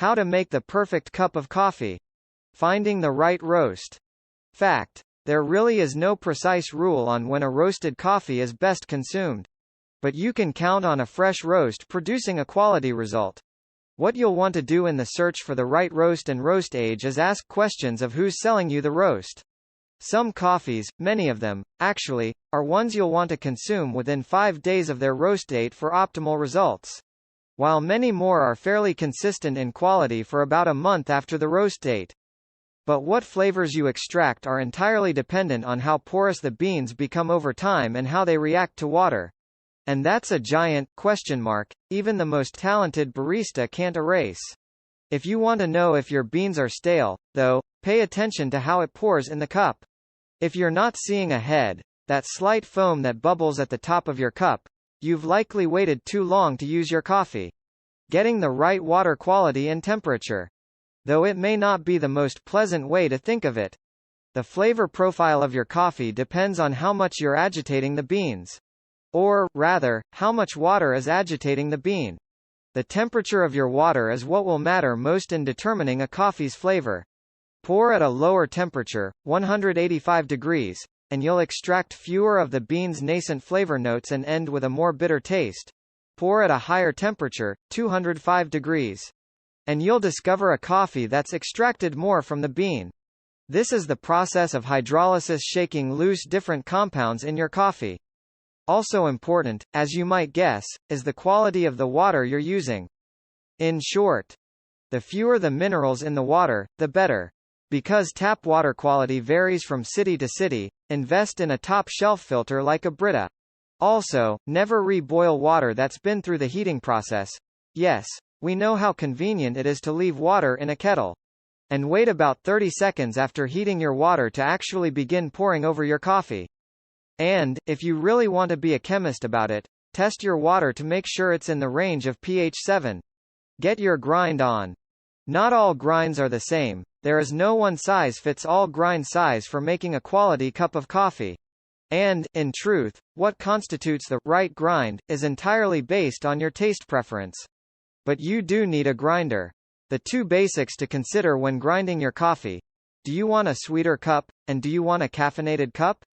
How to make the perfect cup of coffee. Finding the right roast. Fact. There really is no precise rule on when a roasted coffee is best consumed. But you can count on a fresh roast producing a quality result. What you'll want to do in the search for the right roast and roast age is ask questions of who's selling you the roast. Some coffees, many of them, actually, are ones you'll want to consume within 5 days of their roast date for optimal results. While many more are fairly consistent in quality for about a month after the roast date. But what flavors you extract are entirely dependent on how porous the beans become over time and how they react to water. And that's a giant question mark even the most talented barista can't erase. If you want to know if your beans are stale, though, pay attention to how it pours in the cup. If you're not seeing a head, that slight foam that bubbles at the top of your cup, you've likely waited too long to use your coffee. Getting the right water quality and temperature. Though it may not be the most pleasant way to think of it. The flavor profile of your coffee depends on how much you're agitating the beans. Or, rather, how much water is agitating the bean. The temperature of your water is what will matter most in determining a coffee's flavor. Pour at a lower temperature, 185 degrees, and you'll extract fewer of the bean's nascent flavor notes and end with a more bitter taste. Pour at a higher temperature, 205 degrees. And you'll discover a coffee that's extracted more from the bean. This is the process of hydrolysis, shaking loose different compounds in your coffee. Also important, as you might guess, is the quality of the water you're using. In short, the fewer the minerals in the water, the better. Because tap water quality varies from city to city, invest in a top-shelf filter like a Brita. Also, never re-boil water that's been through the heating process. Yes, we know how convenient it is to leave water in a kettle. And wait about 30 seconds after heating your water to actually begin pouring over your coffee. And, if you really want to be a chemist about it, test your water to make sure it's in the range of pH 7. Get your grind on. Not all grinds are the same. There is no one-size-fits-all grind size for making a quality cup of coffee. And, in truth, what constitutes the right grind is entirely based on your taste preference. But you do need a grinder. The two basics to consider when grinding your coffee. Do you want a sweeter cup, and do you want a caffeinated cup?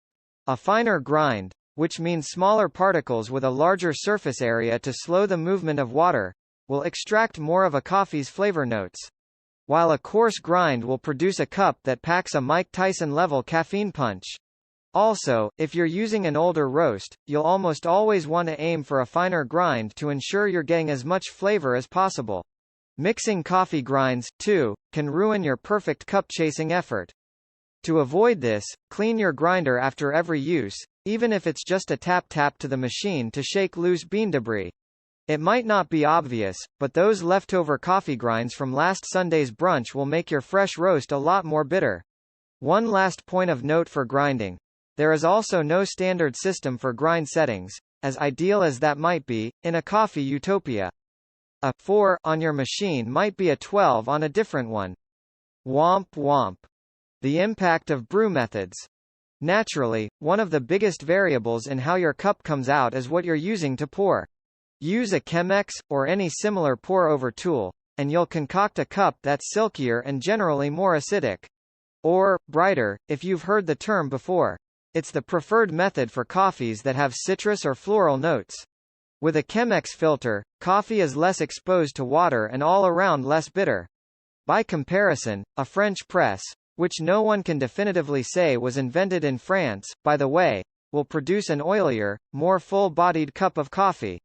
A finer grind, which means smaller particles with a larger surface area to slow the movement of water, will extract more of a coffee's flavor notes. While a coarse grind will produce a cup that packs a Mike Tyson-level caffeine punch. Also, if you're using an older roast, you'll almost always want to aim for a finer grind to ensure you're getting as much flavor as possible. Mixing coffee grinds, too, can ruin your perfect cup-chasing effort. To avoid this, clean your grinder after every use, even if it's just a tap-tap to the machine to shake loose bean debris. It might not be obvious, but those leftover coffee grinds from last Sunday's brunch will make your fresh roast a lot more bitter. One last point of note for grinding. There is also no standard system for grind settings, as ideal as that might be, in a coffee utopia. A 4 on your machine might be a 12 on a different one. Womp womp. The impact of brew methods. Naturally, one of the biggest variables in how your cup comes out is what you're using to pour. Use a Chemex, or any similar pour-over tool, and you'll concoct a cup that's silkier and generally more acidic. Or, brighter, if you've heard the term before. It's the preferred method for coffees that have citrus or floral notes. With a Chemex filter, coffee is less exposed to water and all around less bitter. By comparison, a French press, which no one can definitively say was invented in France, by the way, will produce an oilier, more full-bodied cup of coffee.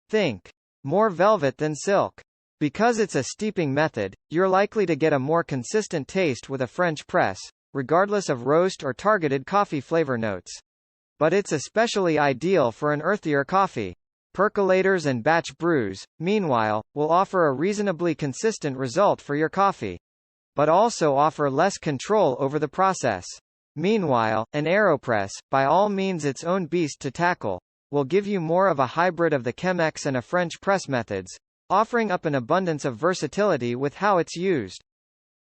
Think. More velvet than silk. Because it's a steeping method, you're likely to get a more consistent taste with a French press, regardless of roast or targeted coffee flavor notes. But it's especially ideal for an earthier coffee. Percolators and batch brews, meanwhile, will offer a reasonably consistent result for your coffee. But also offer less control over the process. Meanwhile, an AeroPress, by all means its own beast to tackle, will give you more of a hybrid of the Chemex and a French press methods, offering up an abundance of versatility with how it's used.